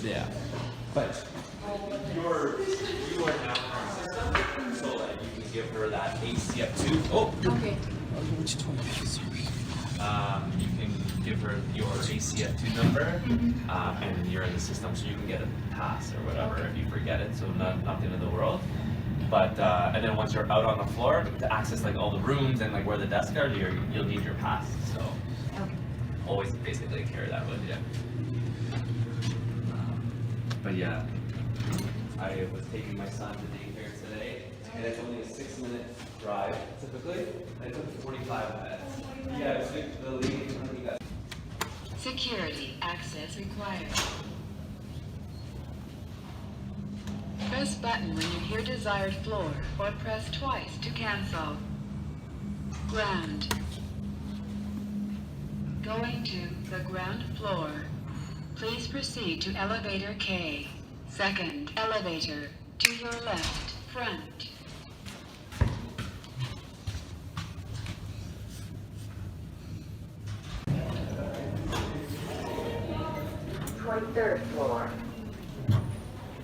Yeah. But you are now in our system, so that you can give her that ACF2. Oh. Okay. You can give her your ACF2 number, and you're in the system, so you can get a pass or whatever if you forget it. So not the end of the world. But and then once you're out on the floor to access like all the rooms and like where the desks are, you'll need your pass. So always basically carry that with you. But yeah, I was taking my son to daycare today, and it's only a 6-minute drive typically. And it took 45 minutes. Yeah, it's the lead. Security access required. Press button when you hear desired floor, or press twice to cancel. Ground. Going to the ground floor. Please proceed to elevator K. Second elevator to your left, front. 23rd floor.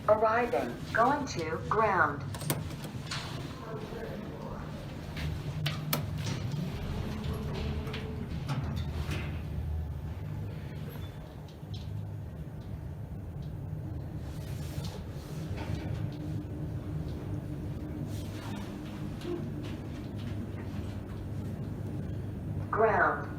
Arriving. Going to ground. Ground.